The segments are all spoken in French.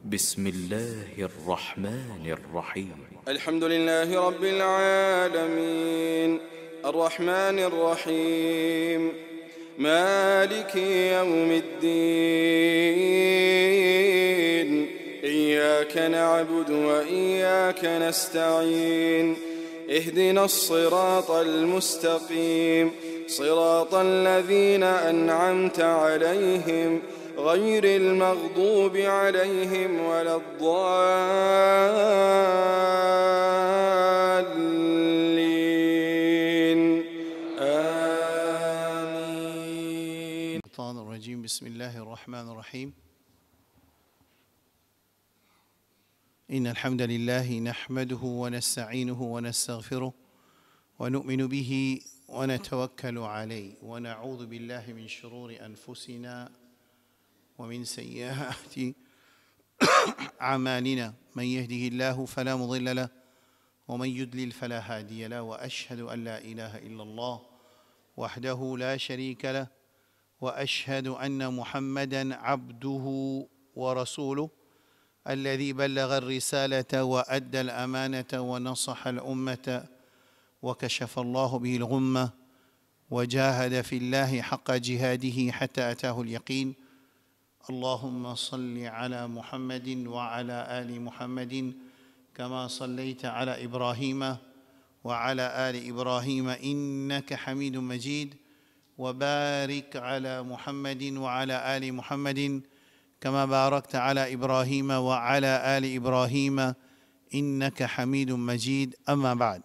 بسم الله الرحمن الرحيم الحمد لله رب العالمين الرحمن الرحيم مالك يوم الدين إياك نعبد وإياك نستعين اهدنا الصراط المستقيم صراط الذين أنعمت عليهم غير المغضوب عليهم ولا الضالين آمين. الشيطان الرجيم. بسم الله الرحمن الرحيم. إن الحمد لله نحمده ونستعينه ونستغفره ونؤمن به ونتوكل عليه ونعوذ بالله من شرور أنفسنا ومن سيئات أعمالنا من يهده الله فلا مضل له ومن يضلل فلا هادي له وأشهد أن لا إله إلا الله وحده لا شريك له وأشهد أن محمدًا عبده ورسوله الذي بلغ الرسالة وأدى الأمانة ونصح الأمة وكشف الله به الغمة وجاهد في الله حق جهاده حتى أتاه اليقين. اللهم صل على محمد وعلى آل محمد كما صليت على إبراهيم وعلى آل إبراهيم إنك حميد مجيد وبارك على محمد وعلى آل محمد كما باركت على إبراهيم وعلى آل إبراهيم إنك حميد مجيد. أما بعد.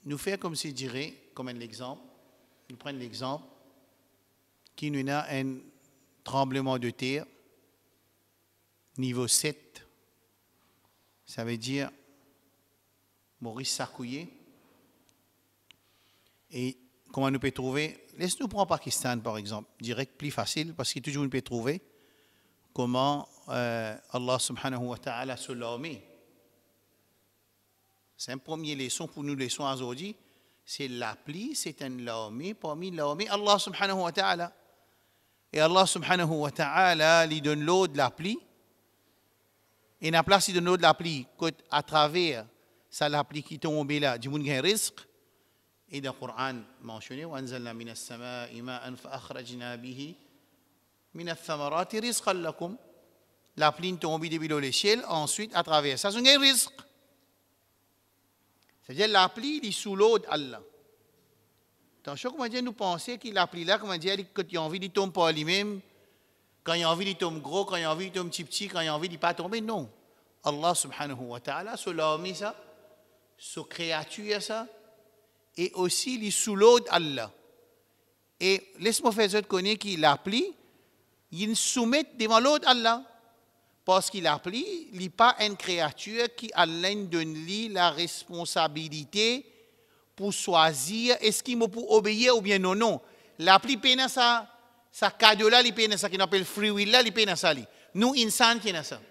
Nous faisons comme si dirait, comme un exemple, nous prenons l'exemple qui nous a un tremblement de terre niveau 7, ça veut dire Maurice Sarkouye. Et comment nous peut trouver, laisse-nous prendre Pakistan par exemple, direct plus facile parce que toujours nous peut trouver comment Allah subhanahu wa ta'ala se l'a mis. C'est une première leçon pour nous, leçon aujourd'hui. C'est l'appli, c'est un laumé parmi laumé Allah subhanahu wa ta'ala. Et Allah subhanahu wa ta'ala lui donne l'eau de l'appli. Et la place, il donne l'eau de l'appli à travers ça l'appli qui tombe là, du monde qui a un risque. Et dans le Coran mentionné, وَأَنزَلْنَا مِنَ السَّمَاءِ مَاءً فَأَخْرَجْنَا بِهِ مِنَ الثَّمَرَاتِ رِزْقًا لَكُمْ. L'appli tombe depuis le ciel, ensuite à travers ça, c'est un risque. C'est-à-dire l'appli, il est sous l'eau d'Allah. Attention, comment dire, nous pensons qu'il l'appli là, comment dire, quand il a envie, il tombe pas lui-même. Quand il a envie, il tombe gros. Quand il a envie, il tombe petit. Quand il a envie, il ne pas tomber. Non. Allah subhanahu wa ta'ala, sur l'homme, ça, sur créature, ça, et aussi, il est sous l'eau d'Allah. Et laisse-moi faire ça de connaître qu'il l'appli, il soumet devant l'eau d'Allah. Parce qu'il appli, il n'est pas une créature qui Allah donne lui la responsabilité pour choisir est-ce qu'il m'a pour obéir ou bien non, non. L'appli peine ça cadeau là, il peine ça qu'on appelle free will là, il peine ça. Nous, insan qui n'a ça.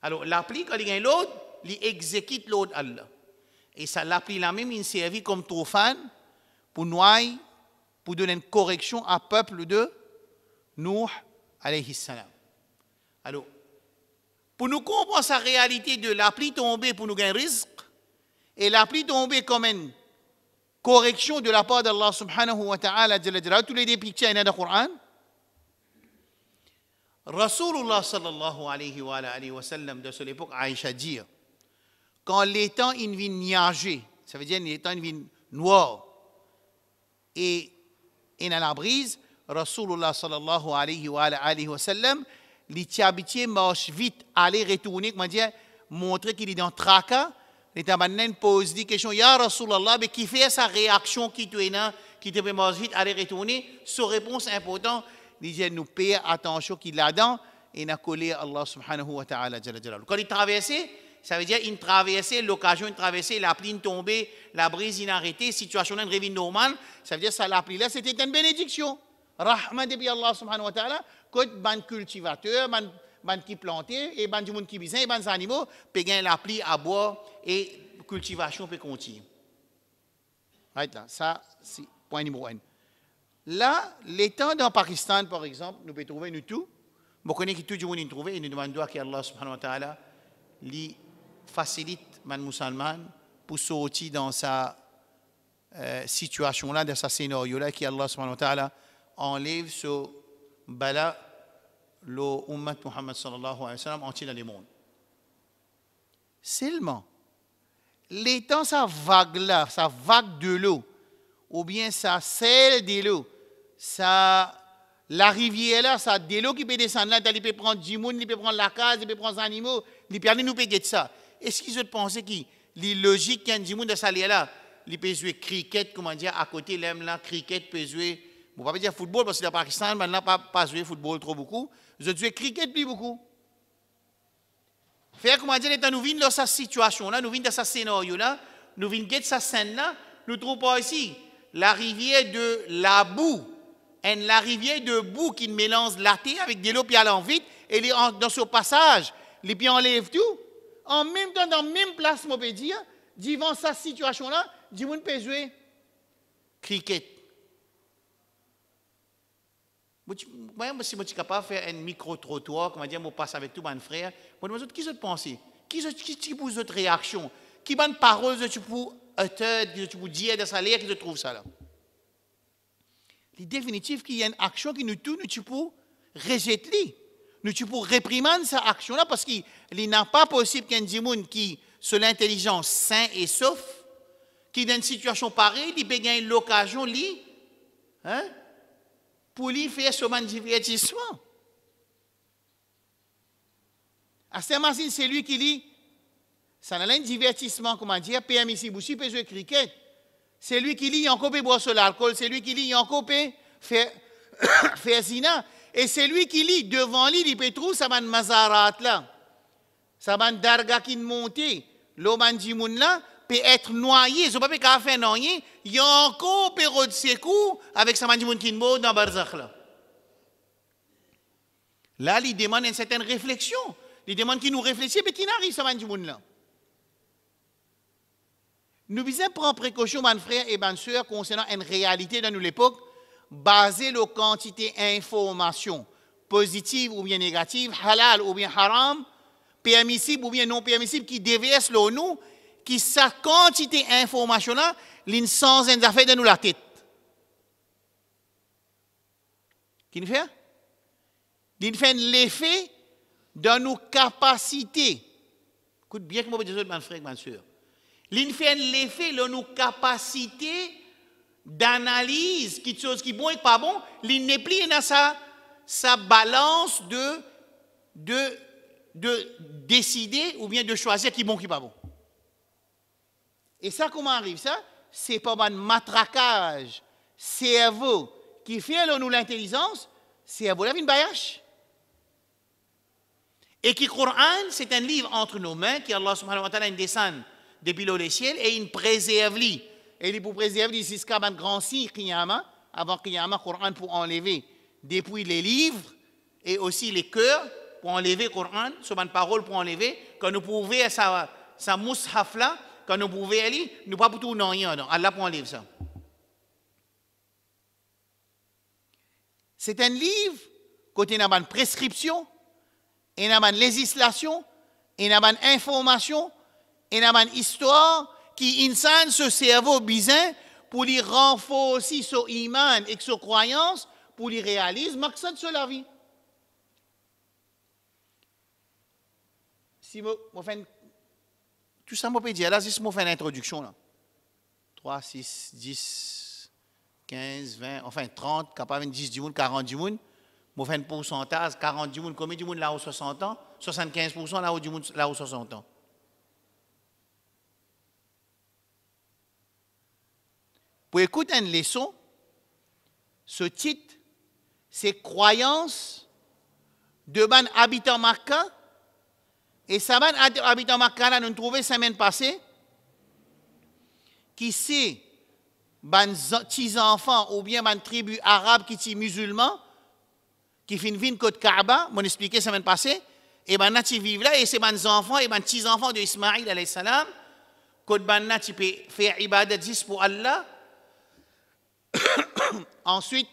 Alors, l'appli, quand il y a l'autre, il exécute l'autre Allah. Et ça, l'appli là même, il servi comme trophane pour noyer, pour donner une correction à peuple de Nuh alayhi salam. Alors, pour nous comprendre sa réalité de l'appli tombée pour nous gagner risque, et l'appli tombée comme une correction de la part d'Allah subhanahu wa ta'ala, tous les dépictés dans le Coran, Rasulullah sallallahu alayhi wa sallam de cette époque, Aïcha dit, quand les temps il vient nuagé, ça veut dire les temps il vient noir, et dans la brise, Rasulullah sallallahu alayhi wa sallam, les habitués marchent vite, aller retourner, comment dire, montrer qu'il est dans le tracas. Les tabannen posent des questions, Ya Rasulallah, mais qui fait sa réaction qui te marche vite, aller retourner? Sa réponse importante, il dit, nous payons attention qu'il a dedans et n'a collé Allah subhanahu wa ta'ala. Quand il traversait, ça veut dire qu'il traversait l'occasion de traverser, la pluie tombée, la brise inarrêtée, situation de revient normale, ça veut dire ça la pluie là, c'était une bénédiction. Rahman de Allah subhanahu wa ta'ala, quand ban cultivateur, ban qui planté, et ban du monde qui bizin, et ban animaux, peut gagner la pluie à boire et cultivation peut continuer. Right là, ça c'est point numéro 1. Là, les temps dans le Pakistan, par exemple, nous pouvons trouver nous tout. Nous connaissons tout le monde nous trouver et nous demandons à Allah subhanahu wa ta'ala lui facilite les musulmans pour sortir dans sa situation-là, dans ce scénario-là, qu'Allah subhanahu wa ta'ala enlève ce bala, l'ummat Muhammad sallallahu alayhi wa sallam entier dans le monde. Seulement, les temps, ça vague-là, ça vague de l'eau, ou bien ça sel de l'eau, ça, la rivière là, ça de l'eau qui peut descendre là, il peut prendre du monde, il peut prendre la case, il peut prendre les animaux, il peut aller nous payer ça. Est-ce qu'ils ont pensé que les logiques qu'il y a du monde de ça là, il peut jouer cricket, comment dire, à côté, l'aime là, cricket peut jouer, on ne va pas dire football parce que le Pakistan, maintenant, pas jouer football trop beaucoup, ils ont joué cricket plus beaucoup. Faire comment dire, nous venons dans cette situation-là, nous venons dans ce scénario-là, nous venons de cette scène-là, nous ne trouvons pas ici la rivière de la boue, et la rivière de boue qui mélange la terre avec de l'eau puis allant vite, et dans ce passage, les pieds enlèvent tout. En même temps, dans la même place, on peut dire, devant cette situation-là, du monde peut jouer cricket. Moi, si je suis capable de faire un micro-trottoir, comment dire, je passe avec tout mon frère, je me demande, qui vous pensez? Qui vous votre réaction? Qui bonne parole que vous dire de ça, qui se trouve ça là? C'est définitif qu'il y a une action qui nous tourne, nous pouvons rejeter. Nous pouvons réprimer cette action-là parce qu'il n'est pas possible qu'il y ait des gens qui, sur l'intelligence sain et sauf, qui dans une situation pareille, il peut gagner l'occasion, pour lui faire ce divertissement. À ce moment c'est lui qui dit, ça n'a pas un divertissement, comment dire, permissible aussi, peut jouer cricket. C'est lui qui dit, il y a encore boire sur l'alcool, c'est lui qui dit, il y a encore faire zina. Et c'est lui qui lit devant lui, il peut trouver ça man mazarat là. Ça man darga qui monte. L'homme du monde là peut être noyé. Ce pas qu'à faire noyer. Il y a encore période de secours avec ça man du monde qui monte dans barzakh là. Là, il demande une certaine réflexion. Il demande qu'il nous réfléchisse, mais qui n'arrive ça man du monde là. Nous devons prendre précaution, mes frères et mes sœurs, concernant une réalité dans l'époque, basée sur la quantité d'informations positives ou bien négatives, halal ou bien haram, permissibles ou bien non permissibles, qui déversent sur nous, qui sa quantité d'informations-là, l'une sans une affaire dans nous la tête. Qui nous fait? Il fait l'effet dans nos capacités. Écoute bien que moi, je dis, mes frères et mes sœurs. Il fait l'effet de nos capacités d'analyse, quelque chose qui est bon et pas bon, il n'est plus dans sa balance de décider ou bien de choisir qui est bon et qui n'est pas bon. Et ça, comment arrive ça? C'est pas un matraquage cerveau qui fait nous l'intelligence, cerveau là, une bayache. Et qui Coran, c'est un livre entre nos mains, qui Allah subhanahu wa ta'ala descend depuis le ciel et il préserve lui. Et il pour préserver jusqu'à un grand signe Qiyama, avant Qiyama, Coran pour enlever depuis les livres et aussi les cœurs pour enlever Coran, sur une parole pour enlever, quand nous pouvons sa mushaf là, quand nous pouvons aller, nous pas pour tout non rien, Allah pour enlever ça. C'est un livre côté n'a une prescription, et n'a une législation, et n'a une information, et n'a une histoire qui insan ce cerveau bizarre pour lui renforcer son iman et sa croyance pour lui réaliser maksad sur la vie. Si je fais tout ça, je peux dire là, si je fais une introduction là. 3, 6, 10, 15, 20, enfin 30, capable 10 du monde, 40 du monde. Je fais un pourcentage, 40 du monde, combien du monde là où 60 ans, 75% là où du monde là où 60 ans. Pour écouter une leçon, ce titre, c'est Croyance de ban habitant Makkah. Et ça ban habitant Makkah, là, nous trouvons la semaine passée, qui c'est ban petits enfants ou bien ban tribu arabe qui sont musulmans, qui finissent côté Kaaba, m'ont expliqué la semaine passée, et ban nati vivent là, et c'est ban enfants et ban petits enfants de Ismaïl alayhi salam, côté ban nati peut faire ibadat 10 pour Allah. Ensuite,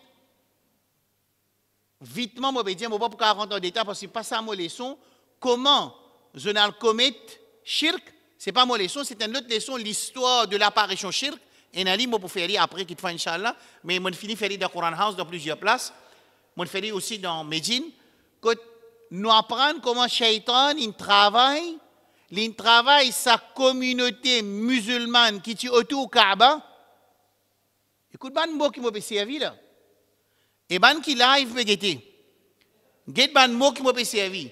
vitement, je vais dire, je ne vais pas rentrer en détail parce que ce n'est pas ça ma leçon. Comment je n'ai commettre shirk, ce n'est pas ma leçon, c'est une autre leçon, l'histoire de l'apparition shirk. Et je vais faire après, qu'il faut, Inch'Allah. Mais je finis faire dans Quran House, dans plusieurs places. Je fais aussi dans Médine. Nous apprenons comment Shaitan travaille sa communauté musulmane qui est autour du Kaaba. Écoute, ban mot qui m'a servi là. Et ban qui live me guetter. Get ban mot qui m'a servi.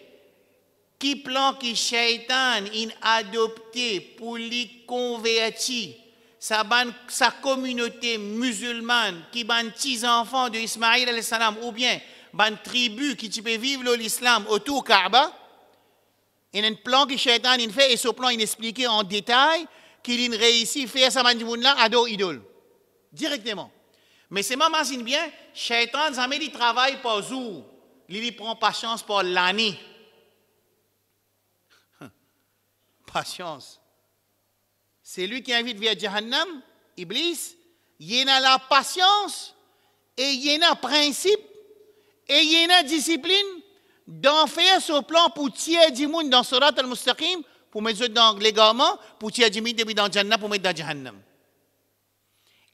Qui plan qui Shaitan adopté pour les convertir sa communauté musulmane qui ban petits enfants de Ismaïl alayhi salam ou bien ban tribu qui peut vivre l'islam autour du Kaaba. Il y a un plan que Shaitan fait et ce plan il expliqué en détail qu'il réussit à faire ça là ado idole directement. Mais c'est ma imagine bien, Shaitan jamais il travaille par jour, il prend patience pour l'année. Patience. C'est lui qui invite vers Jahannam, Iblis, il y a la patience et il y a un principe et il y a une discipline d'en faire ce plan pour tirer du monde dans Surat al-Mustaqim, pour mettre dans l'égarement, pour tirer du monde dans Jannah, pour mettre dans Jahannam.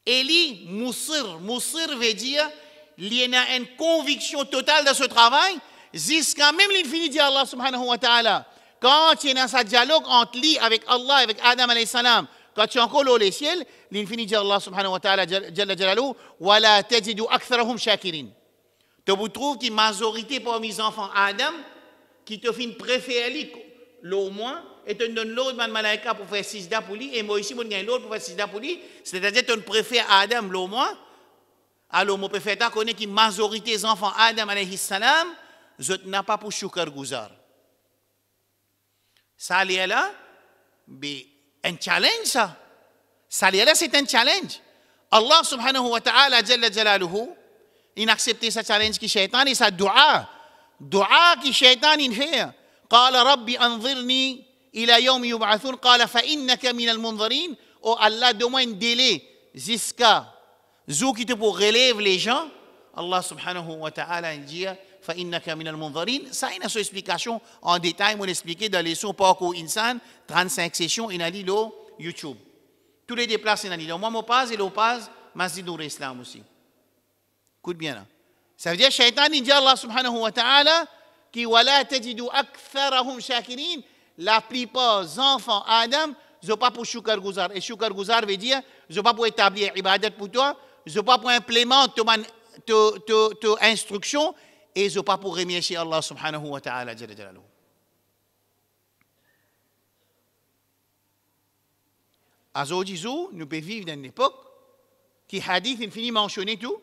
Et lui, Moussir veut dire, il y a une conviction totale de ce travail, jusqu'à même l'infini dit Allah subhanahu wa ta'ala. Quand il y a un dialogue entre lui avec Allah, avec Adam alayhi salam, quand tu es encore au les ciels, l'infini dit Allah subhanahu wa ta'ala, Jalla Jalaluhu, wa la tajidu aktharahum shakirin. Tu vous trouves que la majorité parmi les enfants Adam, qui te fait préférer l'au moins, et te donne l'autre malaika pour faire sijda pour lui, et moi ici, je gagne l'autre pour faire sijda pour lui, c'est-à-dire que tu préfères Adam l'au moins, alors mon préfère connaît que la majorité des enfants Adam alayhi salam, je n'ai pas pour shukar guzar. Ça est là, mais un challenge ça. Ça est là, c'est un challenge. Allah subhanahu wa ta'ala, Jalla Jalaluhu, il a accepté ce challenge qui Shaitan et sa dua qui Shaitan il fait. قال ربي أنظرني إلى يوم يبعثون قال فإنك من المنظرين. Oh Allah, donne-moi un délai jusqu'à ce qui te pour relève les gens. Allah subhanahu wa ta'ala dit فإنك من المنظرين. Ça, il a son explication en détail, on expliqué dans les sons Parcours Insan, 35 sessions, il a dit le YouTube. Tous les déplacés, il a dit. Moi, je passe et je passe, Masjid Nour Islam aussi. Écoute bien là. Ça veut dire Shaitan il dit Allah subhanahu wa ta'ala qui wala tajidu aktharahum shakirin, la plupart des enfants Adam, je pas pour shukar guzar. Et shukar guzar veut dire je pas pour établir ibadat pour toi, je pas pour implémenter ton instruction et je pas pour remercier Allah subhanahu wa ta'ala jalla jalaluhu. Aujourd'hui, nous pouvons vivre dans une époque qui hadith il finit mentionner tout.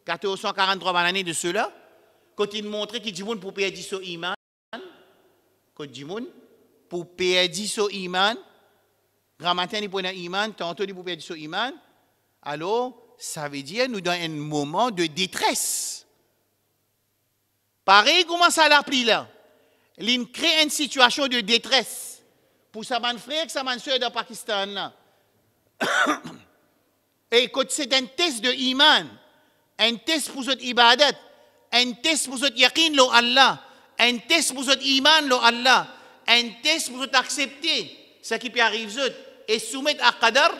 1443 années de cela, quand il montrait qu'il dit pour perdre son iman, quand il dit pour perdre son iman, grand matin il prend un iman, tantôt il pour perdre son iman, alors ça veut dire nous dans un moment de détresse. Pareil, comment ça l'a pris là? Il crée une situation de détresse pour sa man frère, sa man soeur dans le Pakistan là. Et quand c'est un test de iman, un test pour votre ibadat, un test pour votre yaqin lo Allah, un test pour votre iman lo Allah, un test pour votre accepter ce qui peut arriver et soumettre à qadar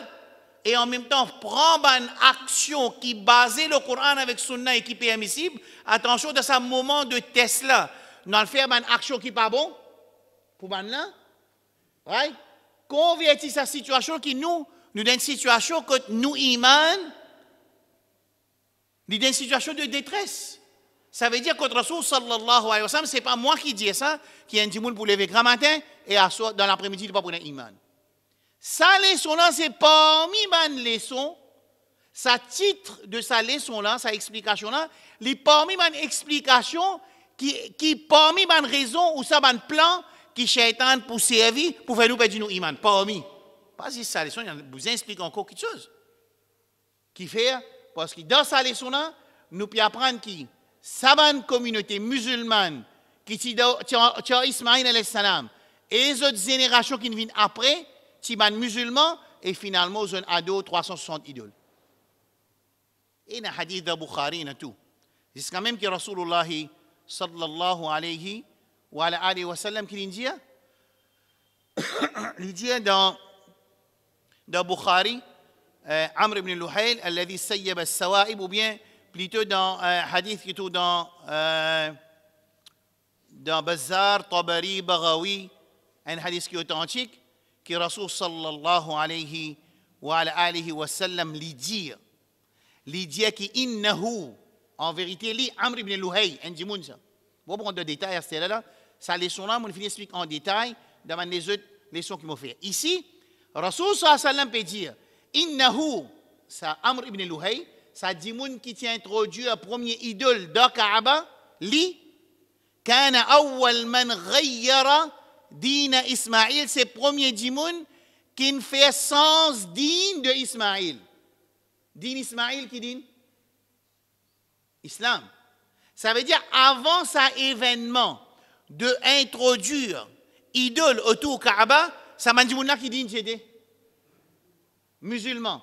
et en même temps prendre une action qui base le Coran avec Sunna et qui est permissible. Attention de ce moment de test là, nous faire une action qui n'est pas bon pour là, right? Convertir sa situation qui nous dans une situation que nous iman. Il est dans une situation de détresse. Ça veut dire que Rasoul sallallahu alayhi wa sallam, ce n'est pas moi qui dis ça, qui a un dimoun pour lever grand matin et dans l'après-midi, il ne va pas prendre un iman. Sa leçon-là, c'est parmi les leçons, sa titre de sa leçon-là, sa explication-là, les parmi les explications qui parmi les raisons ou ça, les plan qui Shaitan pour servir, pour faire nous perdre nos iman. Parmi. Pas si sa leçon, il vous explique encore quelque chose. Qui fait. Parce que dans sa leçon-là, nous pouvons apprendre que sa communauté musulmane, qui est Ismaïl alayhi salam, et les autres générations qui viennent après, qui sont musulmans, et finalement, ils ont ado 360 idoles. Et il y a un hadith de Bukhari, tout. Jusqu'à même que Rasulullah sallallahu alayhi wa sallam qui dit il dit dans Bukhari Amr ibn Luhayl alladhi sayyaba as-sawa'ib, ou bien plutôt dans hadith qui est dans Bazzar, Tabari, Baghawi, un hadith qui est authentique, qui Rasul sallallahu alayhi wa sallam lui dit qui innahu, en vérité, li Amr ibn Luhay, un dimoun ça. Bon, prendre de détails à ce là, ça leçon là, on finit expliquer en détail dans les autres leçons qu'il m'a fait. Ici, Rasul sallallahu alayhi wa sallam peut dire innahu, ça Amr ibn Luhay, ça dimoun qui tient introduit un premier idole de Kaaba, li kana awwal man ghayyara dina Ismaïl, c'est premier dimoun qui ne fait sens digne de Ismaïl. Din Ismaïl qui dit Islam. Ça veut dire avant ça événement de introduire idole autour Kaaba, ça m'a dit mon qui dit j'étais musulman.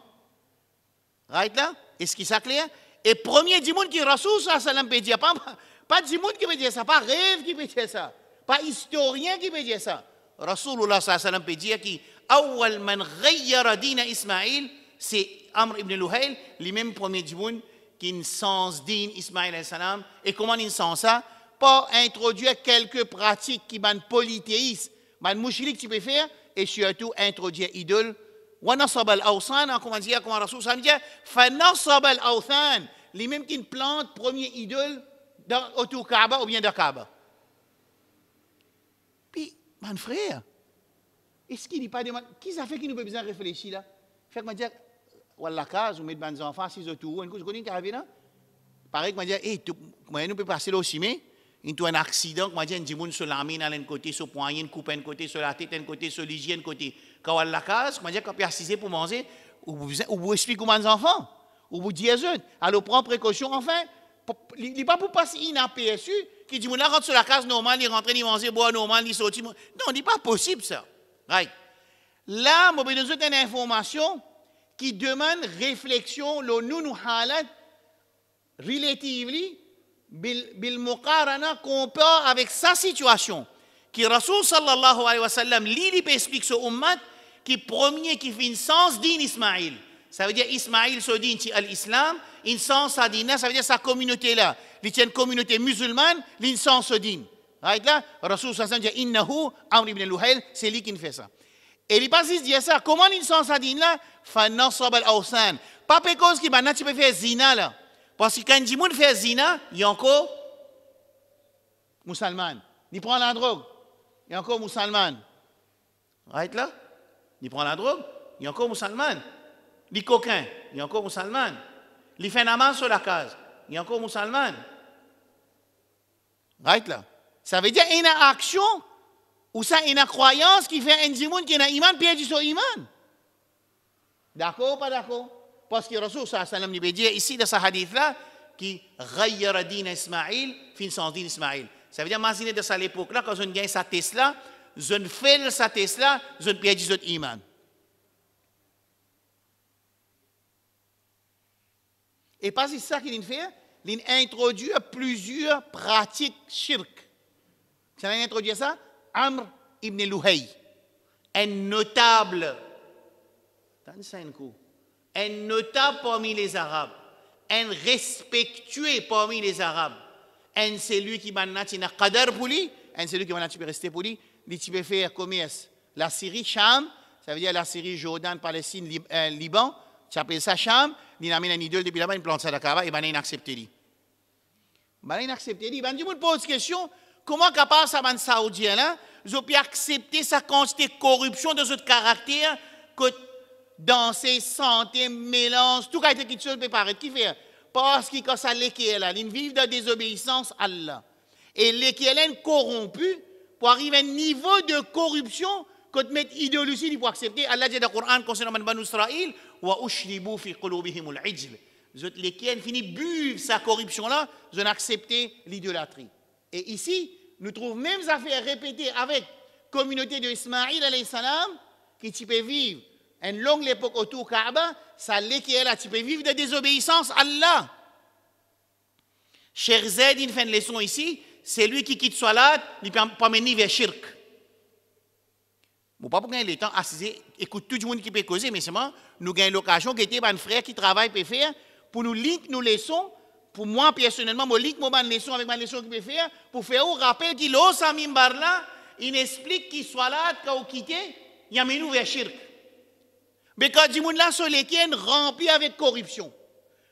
Right là? Est-ce qu'il ça clair? Et premier dimoun qui Rasoul sallam peut dire, pas dimoun qui peut dire ça, pas rêve qui peut dire ça, pas historien qui peut dire ça. Rasulullah sallam peut dire qui awwal man ghayyara dina Ismaïl, c'est Amr ibn Luhayl, lui-même premier dimoun qui ne sens din Ismaïl alayhi salam. Et comment il sens ça? Pas introduire quelques pratiques qui ban polythéisme, ban mouchilik tu peux faire, et surtout introduire idole. Wa nasab al-awsan, comment dire, comment Rasul sallam dit, fa nasab al-awthan, lui-même qui plante premier idole autour Kaaba ou bien de Kaaba. Puis, mon frère, est-ce qu'il n'est pas demandé, qui ça fait qu'il nous peut besoin réfléchir là? Fait que je dis, voilà, case, vous mettez des enfants, si vous tout, vous connaissez qui arrive là? Pareil que je dis, nous peut passer là aussi, mais il y a un accident, je dis, un dimoun sur la mine, à un côté, sur le poignet, une coupe, un côté, sur la tête, un côté, sur l'hygiène, un côté. Quand vous la case, je dis, quand vous assisez pour manger, vous expliquez comment les enfants, ou vous dites, alors prends précaution, enfin, il n'est pas pour passer inaperçu, qui dit, là, rentre sur la case normale, il rentre, il mange, boit normal, il sort. Non, ce n'est pas possible ça. Right. Là, je vous donne une information qui demande réflexion, le nous halat, relatively, bil muqarana, compare avec sa situation. Qui Rasul sallallahu alayhi wa sallam, lui explique ce ummat, qui premier qui fait une sens din Ismaïl. Ça veut dire Ismaïl se dit l'islam, une sens à din, ça veut dire sa communauté là. Il tient une communauté musulmane, une sens din. Right là, Rasul sallallahu alayhi wa sallam dit innahu Amr ibn Luhayl, c'est lui qui fait ça. Et il passe dire ça, comment une sens à din là? Fa nasab al-awsan. Pas parce qu'il tu peux faire zina là. Parce que quand il fait zina, il y a encore musulman. Il prend la drogue, il y a encore musulman. Right là? Il prend la drogue, il y a encore musulman. Il coquin, il y a encore musulman. Il fait un sur la case, il y a encore musulman. Right là? Ça veut dire une action ou ça une croyance qui fait un dimoun qui a un iman perdu son iman. D'accord ou pas d'accord? Parce que Rasul sallallahu alayhi wa sallam nous dit ici dans ce hadith-là qui ghayyara din Ismaïl, fin sans din Ismaïl. Ça veut dire, imaginez de ça l'époque-là, quand on gagne sa Tesla, on fait sa Tesla, on perd son iman. Et pas c'est ça qu'il fait, il introduit plusieurs pratiques shirk. Ça a introduit ça? Amr ibn Luhay, un notable. Un notable parmi les Arabes, un respectué parmi les Arabes, un celui qui m'a dit un qadar pour lui, un celui qui m'a dit rester pour lui, il peut faire commerce. La Syrie, Cham, ça veut dire la Syrie, Jordan, Palestine, Liban, tu appelles ça Cham, il amène un idole depuis là-bas, il plante ça dans la Kaaba, et il a accepté. Il a accepté. Il me pose une question, comment capable ça, man saoudien là, ils ont pu accepter sa quantité de corruption de ce caractère que dans ses santé, mélange, tout quelque chose peut paraître. Qui fait? Parce que quand ça l'équerre là, ils vivent dans désobéissance à Allah. Et l'équerre est corrompu pour arriver à un niveau de corruption que de mettre idéologie pour accepter. Allah dit dans le Coran concernant Banu Israël, wa ushribu fi qulubihim al-ijl. L'équerre finit buvent sa corruption là, ils ont accepté l'idolâtrie. Et ici, nous trouvons même affaires répétées avec la communauté de Ismaïl alayhi salam qui peut vivre une longue époque autour Kaaba, ça l'équerre là, tu peux vivre de désobéissance à Allah. Cheikh Zaid, il fait une leçon ici, c'est lui qui quitte salat, il peut pas mener vers shirk. Bon, pas pour gagner le temps, assiser, écoute tout le monde qui peut causer, mais seulement, nous gagnons l'occasion, que était un frère qui travaille, peut faire, pour nous link nos leçons, pour moi, personnellement, je link mon leçon avec ma leçon qui peut faire, pour faire un rappel qu'il a Samim Barla, il explique qu'il soit là, quand il quitte, il y a menou vers shirk. Mais quand du monde là, sur lesquels rempli avec corruption,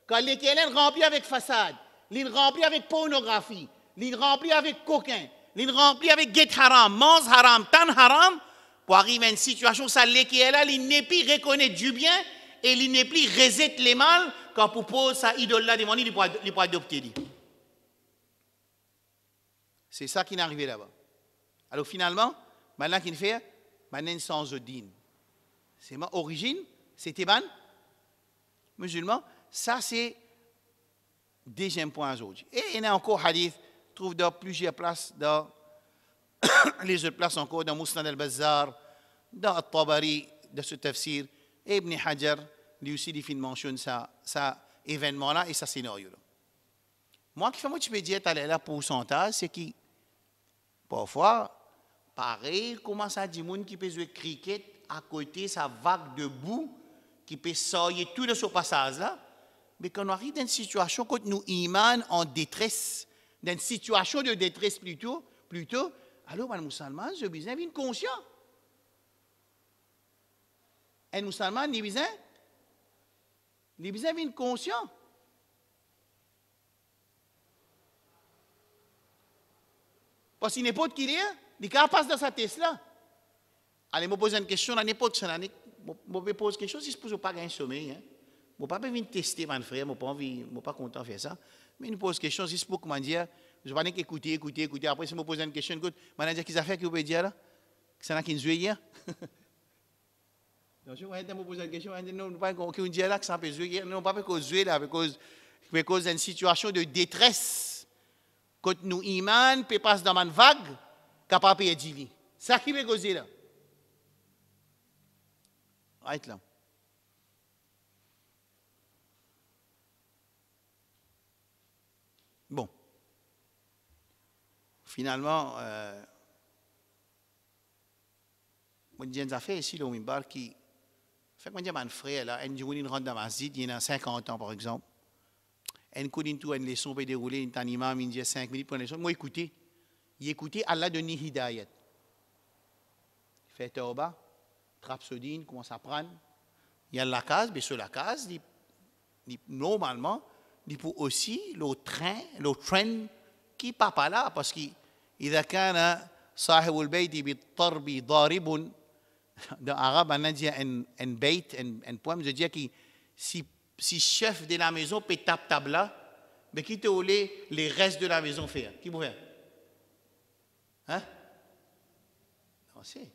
quand lesquels rempli avec façade, les rempli avec pornographie, les rempli avec coquin, les rempli avec get haram, mange haram, tan haram, pour arriver à une situation, ça lesquels il n'est plus reconnaître du bien et il n'est plus reset les mal quand pour poser sa idole là demander il peut adopter. C'est ça qui est arrivé là-bas. Alors finalement, maintenant qu'il fait, maintenant sans odine. C'est ma origine, c'était ban musulman. Ça c'est deuxième point aujourd'hui. Et il y a encore hadith, trouve dans plusieurs places dans les autres places encore dans Musnad al-Bazzar, dans At-Tabari, dans ce tafsir, et Ibn Hajar, lui aussi, il mentionne ça événement-là et ça scénario-là. Moi, qui fait moi, tu peux dire, tu là pourcentage, c'est qui, parfois, pareil, comment ça dit, monde qui peut jouer cricket à côté, sa vague de boue, qui peut sortir tout de ce passage-là, mais quand on arrive dans une situation, quand nous iman en détresse, dans une situation de détresse plutôt, alors, un musulman, je besoin d'être conscient. Un musulman, il besoin d'être conscient. Parce qu'il n'importe qui est, il passe dans sa tête là. Allez, me poser une question, n'importe qui, me pose quelque chose, si je ne pas gagner sommeil. Je ne peux pas venir tester, mon frère, je ne suis pas content de faire ça. Mais il me pose une question, si je peux comment dire. Je ne vais pas écouter. Après, si je me pose une question, écoute, je vais dire qu'est-ce que vous pouvez dire là? C'est ça qui nous joue hier. Donc, je vais me poser une question, je ne vais pas dire là que ça peut jouer hier. Non, pas parce qu'on joue là, parce cause d'une situation de détresse. Quand nous iman, peut passer dans une vague, capable de dire. C'est ça qui veut causer là. Right là. Bon. Finalement, moi, j'ai une affaire ici, au Mimbar, qui fait que moi, j'ai un frère, là, un jour, il rentre dans ma masjid, il y a 50 ans, par exemple. Un coup d'une tour, une leçon peut dérouler, une imam, il dit 5 minutes pour une leçon. Moi, écoutez, Allah donne hidayat. Il fait tauba, trappe sodine, commence à prendre. Il y a la case, mais sur la case, normalement, il peut aussi le train qui papa là, parce que إذا كان صاحب البيت بالضرب ضارب dans arabe on a dit un bait un poème je dis que si chef de la maison peut taper tabla mais qui te voulait les restes de la maison faire qui peut faire hein non c'est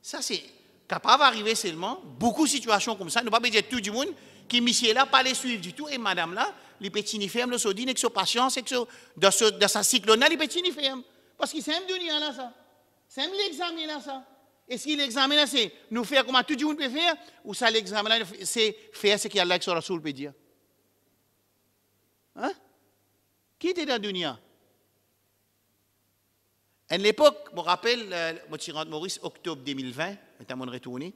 ça c'est capable d'arriver seulement beaucoup de situations comme ça ne pas dire tout du monde qui monsieur là pas les suivre du tout et madame là les petits fermes le sodine avec sa patience avec dans sa cyclone les petits fermes parce qu'il s'aime dunia là ça. C'est l'examen là ça. Est-ce que l'examen là c'est nous faire comme tout le monde peut faire ou ça l'examen là c'est faire ce qu'Allah sur Rasoul peut dire. Hein? Qui était dans dunia? À l'époque, je me rappelle, je rentre Maurice octobre 2020, je suis retourné.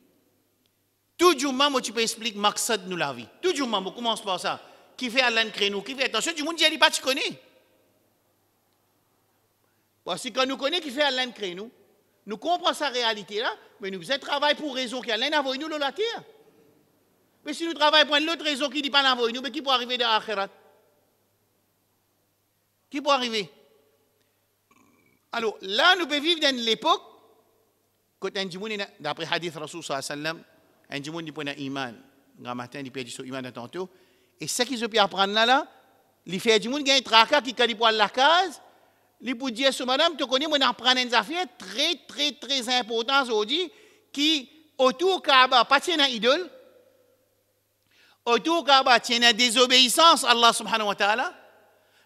Tout le monde tu peux expliquer Maksad nous la vie. Tout le monde commence par ça. Qui fait Allah créer nous, qui fait attention, du monde dit pas tu connais. Parce que quand nous connaissons qui fait Allah créer nous, nous comprenons sa réalité là, mais nous faisons travail pour raison qu'Allah n'a envoyé nous dans la terre. Mais si nous travaillons pour une autre raison qui ne dit pas l'envoyer nous, mais qui peut arriver dans l'akhirat? Qui peut arriver? Alors là, nous pouvons vivre dans l'époque, quand un djimoun, d'après Hadith Rasul sallallahu alayhi wa sallam, un djimoun dit pour un iman, un matin, il peut dire sur iman tantôt, et ce qu'ils ont pu apprendre là, il fait un djimoun qui a un tracas qui a dit pour la case, il peut dire sur madame, tu connais, on apprend des affaires très importantes aujourd'hui, qui autour Kaaba, pas tiens idole, autour Kaaba, tiens désobéissance à Allah subhanahu wa ta'ala,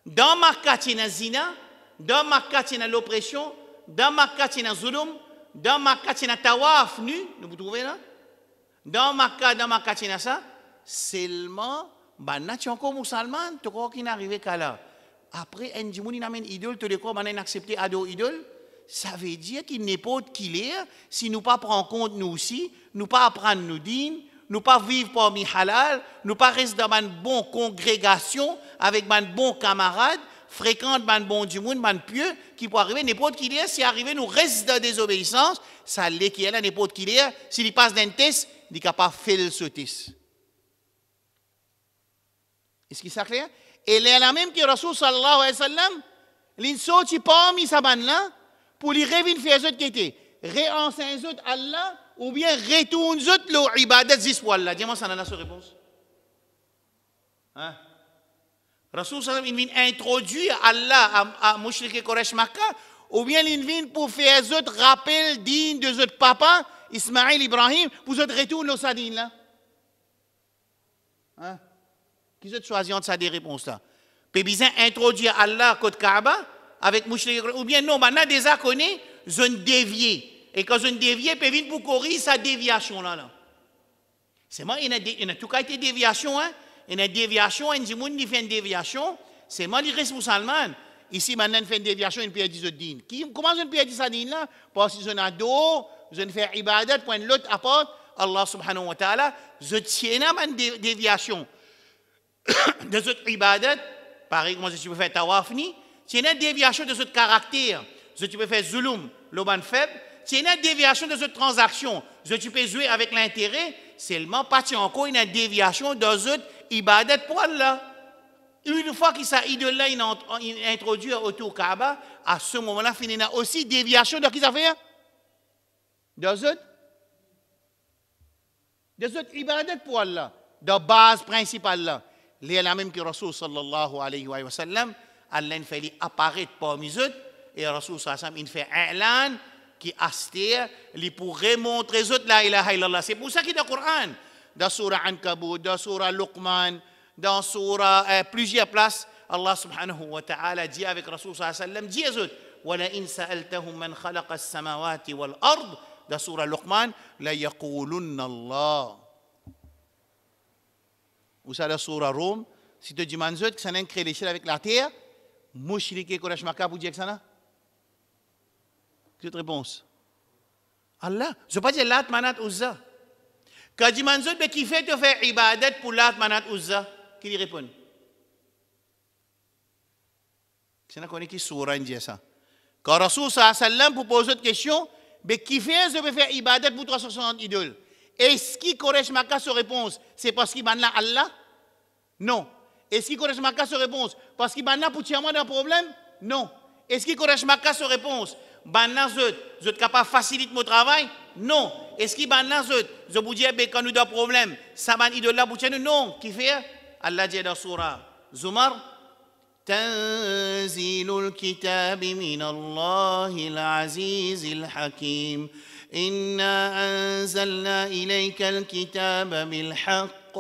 dans Makkah, tiens zina, dans Makkah, tiens l'oppression, dans Makkah, tiens zulum, dans Makkah, tiens tawaf nu, vous trouvez là? Dans Makkah, ça, seulement, bah, tu es encore musulman, tu crois qu'il n'arrive qu'à là. Après, un djimoun, il amène idole, tous les quoi, on a accepté ado idole. Ça veut dire qu'il n'est pas qu'il est, si nous pas prendre compte nous aussi, nous pas apprendre nous dînes, nous pas vivre parmi halal, nous pas rester dans une bonne congrégation avec une bonne camarade, fréquente une bonne du monde, une pieux, qui peut arriver n'importe qui est, si arrivé nous reste dans désobéissance, ça l'est qui est là, n'importe qui est, s'il passe d'un test, il est capable de faire ce test. Est-ce que c'est clair? Et la même que Rasul sallallahu alayhi wa sallam, il sorti parmi sa bande là, pour lui revenir faire ce qui était, réenseigner Allah, ou bien retourner le ibadat ziswa Allah. Dis-moi ça, on a sa réponse. Hein? Rasul sallallahu alayhi wa sallam, il vient introduire Allah à Mushrik et Quraysh Makkah, ou bien il vient pour faire ce rappel digne de ce papa, Ismaïl Ibrahim, pour ce retourner le sadine là. Hein? Qui ont choisi entre ça des réponses là? Puis bien introduire Allah côté Kaaba avec Mushrik ou bien non, maintenant déjà connaît zone déviée et quand zone déviée peut venir pour corriger sa déviation là. C'est moi il y a tout cas été déviation hein, il y a déviation un djimoun qui fait une déviation, c'est moi qui responsable. Ici maintenant il fait une déviation une perd 10 din. Qui comment une perd 10 din là? Parce que zone ado, zone faire ibadat pour l'autre apporte Allah subhanahu wa ta'ala, je tiens à une déviation. De cette ibadat, pareil comme si tu peux faire tawafni, c'est une déviation de ce caractère. Si tu peux faire zulum, l'oban faible, c'est une déviation de cette transaction. Si tu peux jouer avec l'intérêt, seulement pas encore une déviation de cette ibadat pour Allah. Une fois que ça idole-là est introduit autour du Kaaba, à ce moment-là, il y a aussi déviation de qui ça fait? De cette ibadat pour Allah, de base principale là. Il la même que Rasul sallallahu alayhi wa sallam, Allah fait apparaître parmi eux, et Rasul sallallahu alayhi wa sallam, il fait un élan qui astère, il pourrait montrer la ilaha illallah. C'est pour ça qu'il y a dans le Coran, dans Surah Ankabut, dans Surah Luqman, dans Surah plusieurs places, Allah subhanahu wa ta'ala dit avec Rasul sallallahu alayhi wa sallam, dit à eux, وَلَئِنْ سَأَلْتَهُمْ مَنْ خَلَقَ السَّمَوَاتِ وَالْأَرْضِ dans Surah Luqman, لَيَقُولُنَّ اللَّهُ. Ou ça la Surah Rum, si tu dis manzot que ça n'a créé les ciels avec la terre, Mushrik et Quraysh Makkah pour dire que ça n'a? Cette réponse. Allah. Je ne veux pas dire Lat Manat Uzza. Quand dit manzot, mais qui fait te faire ibadat pour Lat Manat Uzza? Qui lui répond? C'est là qu'on est qui Surah dit ça. Quand Rasul sallallahu alayhi wa sallam pour poser cette question, mais qui fait je veux faire ibadat pour 360 idoles? Est-ce qu'il Quraysh Makkah se réponse? C'est parce qu'il banne Allah? Non. Est-ce qu'il Quraysh Makkah se réponse? Parce qu'il banne pour tirer moi d'un problème? Non. Est-ce qu'il Quraysh Makkah se réponse? Banne je êtes capable de faciliter mon travail? Non. Est-ce qu'il banne je vous dis quand nous avons problème, ça banne idole là pour tirer nous? Non. Qui fait? Allah dit dans Surah Zumar, تنزيل الكتاب من الله العزيز الحكيم إنا أنزلنا إليك الكتاب بالحق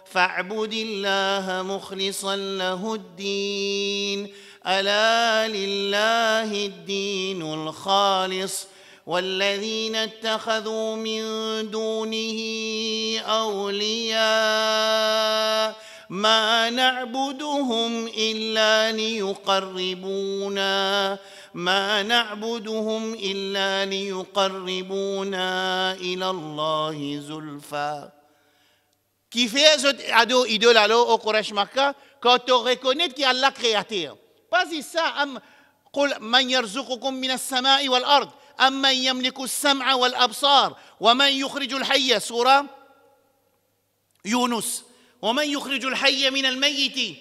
فاعبد الله مخلصا له الدين ألا لله الدين الخالص والذين اتخذوا من دونه أولياء ما نعبدهم إلا ليقربونا إلى الله زلفى. Qui fait cet ado idole alors au Quraysh Makkah quand tu reconnais qu'il y a Allah créateur. Pas ça, قل من يرزقكم من السماء والأرض أمن يملك السمع والأبصار ومن يخرج الحي سورة يونس ومن يخرج الحي من الميت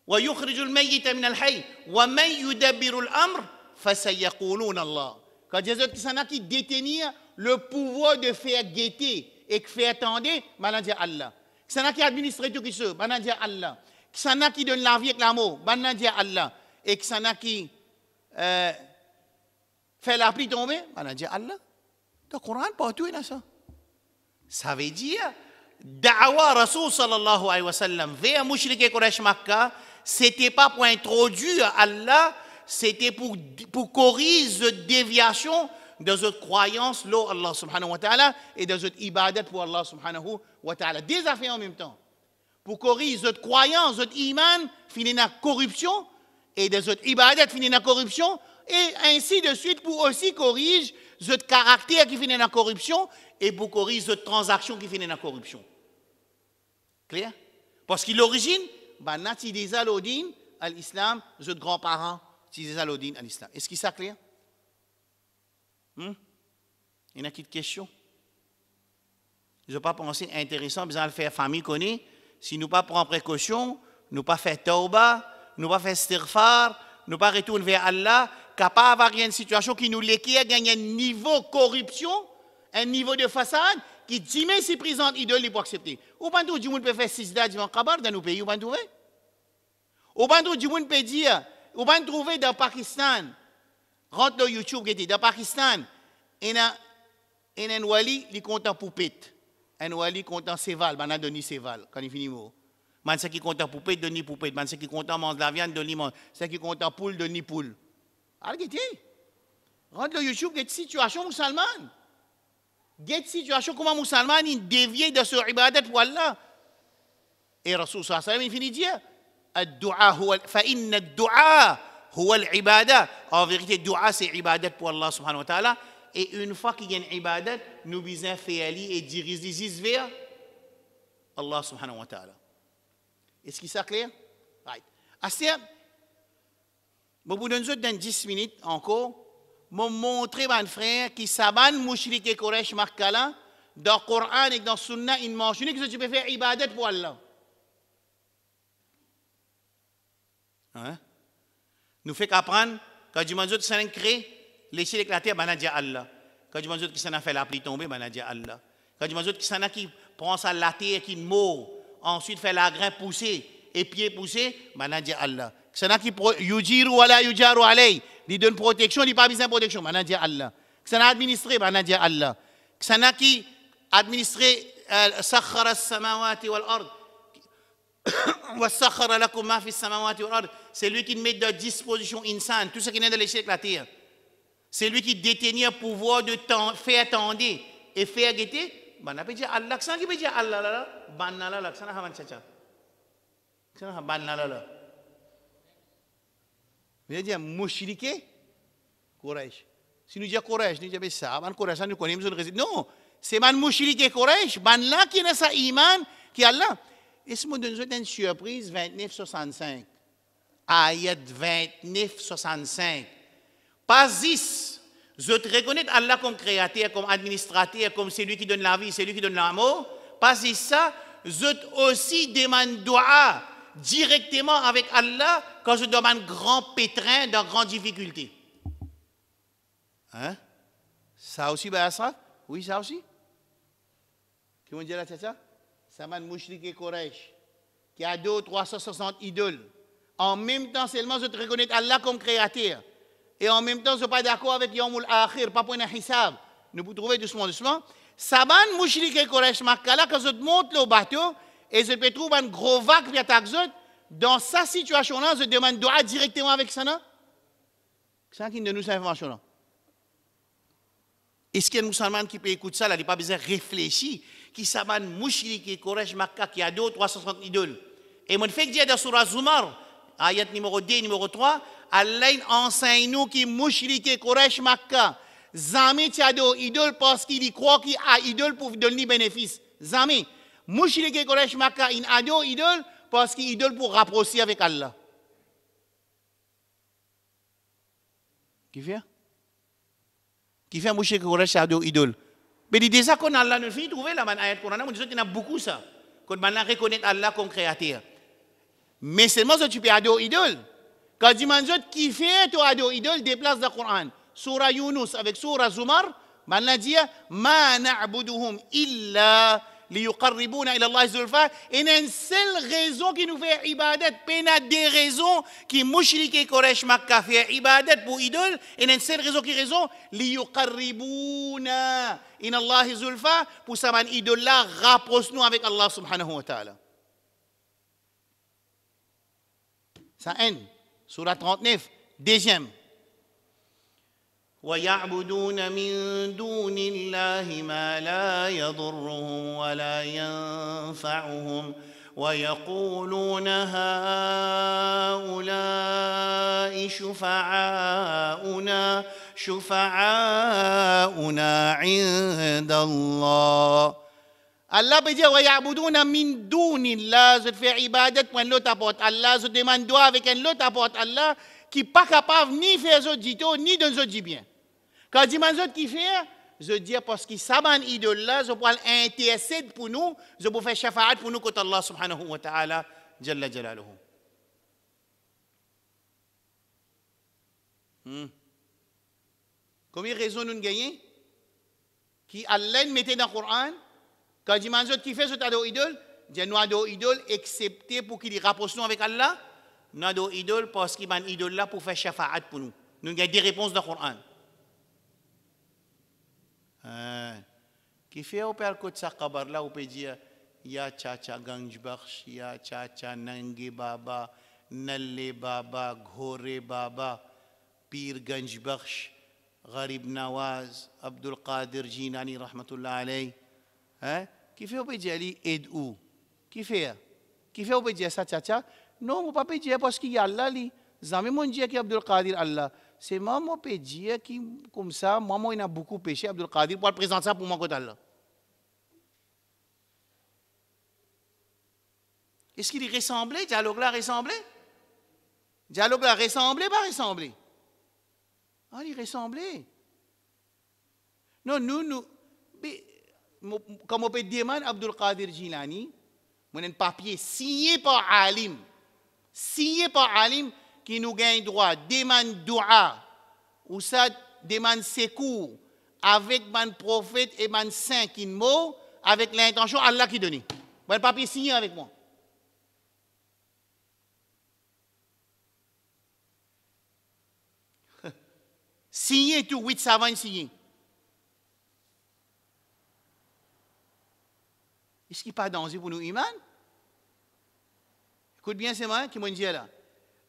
ويخرج الميت من الحي ومن يدبر الأمر فسيقولون الله. Quand Jésus qui détenir le pouvoir de faire guetter et de faire attendre, maintenant dire Allah. Qui administre tout ça, maintenant dire Allah. Qui donne la vie avec l'amour, maintenant dire Allah. Et qui fait la pluie tomber, maintenant dire Allah. Dans le Coran, partout il y a ça. Ça veut dire Da'wa Rasul sallallahu alayhi wa sallam vers Mushrik et Quraysh Makkah, c'était pas pour introduire Allah, c'était pour corriger cette déviation de cette croyance, là, Allah subhanahu wa ta'ala, et de cette ibadat pour Allah subhanahu wa ta'ala. Des affaires en même temps. Pour corriger cette croyance, cette iman, finit dans la corruption, et des autres ibadat finit dans la corruption, et ainsi de suite pour aussi corriger ce caractère qui finit dans la corruption, et pour corriger cette transaction qui finit dans la corruption. Clair? Parce que l'origine, bah, nati des alodines à l'islam, les grands-parents, des alodines à l'islam. Est-ce que ça clair? Il y a une petite question. Je n'ai pas pensé intéressant, besoin de faire famille connaît. Si nous ne prenons pas précaution, nous ne pas faire tauba, nous ne pas faire istighfar, nous ne pas retourner vers Allah, capable d'avoir une situation qui nous l'équipe, gagner un niveau de corruption, un niveau de façade, qui dit mais si présente idole, il peut accepter. Ou pas tout le monde peut faire 6 dates devant Kabar dans nos pays, ou pas trouver. Ou pas tout le monde peut dire, ou pas trouver dans Pakistan, rentre dans YouTube, dans Pakistan, il y a un wali qui compte en poupette. Un wali compte en séval, il a donné séval, quand il finit mot. Man ce qui compte en poupette, donne poupette. Man ce qui compte en mange la viande, donne mange. Ce qui compte en poule, donne poule. Regardez, rentre dans YouTube, il y a une situation musulmane. Il y a une situation comment musulman il dévie de ce ibadat pour Allah. Et Rasul sallallahu alayhi wa sallam il finit de dire فإن الدعاء هو العبادة. En vérité, dua c'est ibadat pour Allah subhanahu wa ta'ala. Et une fois qu'il y a une ibadat, nous besoin faire et diriger les vers Allah subhanahu wa ta'ala. Est-ce que c'est clair? Right. Assez. Je vous donne dans 10 minutes encore. Je vais montrer à mon frère qui saban mouchrik et Quraysh Makkala dans le Coran et dans le Sunna, il mentionne que tu peux faire ibadat pour Allah. Hein? Nous fait qu'apprendre quand du manzot qui s'en crée, laisser éclater, ben a dit Allah. Quand du manzot qui s'en a fait la pluie tomber, ben a dit Allah. Quand du manzot qui s'en a qui prend sa la terre qui mord, ensuite fait la grain pousser et pied pousser, ben a dit Allah. S'en a qui yujiru wala yujaru alay, il donne protection, il pas besoin de protection, ben a dit Allah. S'en a administré, ben a dit Allah. S'en a qui administré sakhara as-samawati wal ard. C'est lui qui met à disposition insan, tout ce qui est dans l'échelle de la terre. C'est lui qui détenait le pouvoir de faire attendre et faire guetter. Ben, on peut dire Allah, ça qui peut dire Allah là, banala là, ça n'a pas de chacha. Ça n'a pas banala là. Vous dire mouchriqué, Quraysh. Si nous disons Quraysh, nous disons ça, ban Quraysh, nous connaissons le résultat. Non, c'est ban mouchriqué Quraysh, ban là qui a sa iman, qui est Allah. Et ce mot donne une surprise 29-65. Ayat 29-65. Pas 10. Je te reconnais Allah comme créateur, comme administrateur, comme celui qui donne la vie, celui qui donne l'amour. Pas 10 ça. Je aussi demande dua directement avec Allah quand je demande grand pétrin dans grande difficulté. Hein? Ça aussi, ben ça? Oui, ça aussi. Qui m'ont dit là, c'est ça? Saman Mouchrik et Quraysh, qui a 360 idoles. En même temps, seulement, je te reconnais Allah comme créateur. Et en même temps, je ne suis pas d'accord avec Yawmul Akhir, pas pour un hisab. Nous pouvons trouver doucement, doucement. Saman Mouchrik et Quraysh, Makkala, quand je te monte le bateau, et je peux trouver une grosse vague qui attaque, dans sa situation-là, je demande dua directement avec ça. C'est ça qui nous donne cette information-là. Est-ce qu'il y a un musulman qui peut écouter ça, là, il n'a pas besoin de réfléchir, qui s'abat mouchrik et Quraysh Makka, qui a 360 idoles. Et mon fait dire dans Surah Zumar, ayat numéro 2, numéro 3, Allah enseigne nous qui mouchrik et Quraysh Makka, Zami qui a 2 idoles parce qu'il croit qu'il a idole pour donner bénéfice. Zami, mouchrik et Quraysh Makka, il a 2 idoles parce qu'il idole pour rapprocher avec Allah. Qui fait? Qui fait mouchrik et Quraysh a 2 idoles? Mais déjà qu'on Allah nous fait trouver la ayat Coran, on dit qu'il y a beaucoup ça. Qu'on maintenant reconnaît Allah comme créateur. Mais seulement si tu peux adorer idole. Quand tu dis qui fait toi adorer idole, déplace dans le Coran. Surah Yunus avec Surah Zumar, maintenant dit ma na'buduhum illa liyuqarribuna ila Allah zulfa. Et il y a une seule raison qui nous fait ibadat, pas des raisons qui mouchrik et Quraysh Makka fait ibadat pour idole. Et il y a une seule raison qui raison liyuqarribuna ila Allah zulfa pour ça man idole là rapproche-nous avec Allah subhanahu wa ta'ala. Ça en Surah 39, deuxième. ويعبدون من دون الله ما لا يضرهم ولا ينفعهم ويقولون هؤلاء شفعاؤنا عند الله. Allah peut dire وَيَعْبُدُونَ مِن دُونِ اللَّهِ. Je fais ibadat pour un autre apporte Allah. Je demande doigt avec un autre apporte Allah qui n'est pas capable ni faire ce dito ni de ce bien. Quand je dis que qui fait, je dis parce qu'il s'abonne idole là, je peux intercéder pour nous, je peux faire shafa'at pour nous contre Allah subhanahu wa ta'ala jalla jalaluhu. Combien de raisons nous gagnons qui Allah mettait dans le Coran? Quand je dis qui fait ce ado idole, je dis nous ado idole excepté pour qu'il rapproche nous avec Allah, nous ado idole parce qu'il m'a idole là pour faire shafa'at pour nous. Nous avons des réponses dans le Coran. Qui fait au père côté sa kabar là, on peut dire ya chacha ganjbakhsh, ya chacha nange baba, nalle baba, ghore baba, pir ganjbakhsh, gharib nawaz, Abdul Qadir Jinani rahmatullah alayh. Qui fait au peut dire ali aide où? Qui fait au peut dire ça chacha? Non, on peut pas dire parce qu'il y a Allah li. Jamais mon dire que Abdul Qadir Allah. C'est moi, mon pédier qui, comme ça, moi, il a beaucoup péché, Abdul Qadir, pour présenter ça pour mon côté là. Est-ce qu'il est ressemblé? Dialogue là ressemblé? Dialogue là ressemblé, pas ressemblé? Ah, il est ressemblé. Non, nous, comme on peut demander Abdul Qadir Jilani, on a un papier signé par Alim, qui nous gagne droit, demande dua, ou ça demande secours avec mon prophète et mon saint qui mot, avec l'intention Allah qui donne. Bon papier signé avec moi. Signé tout, 8 savants signé. Est-ce qu'il n'y a pas de danger pour nous, Iman? Écoute bien, c'est moi qui m'ont dit là.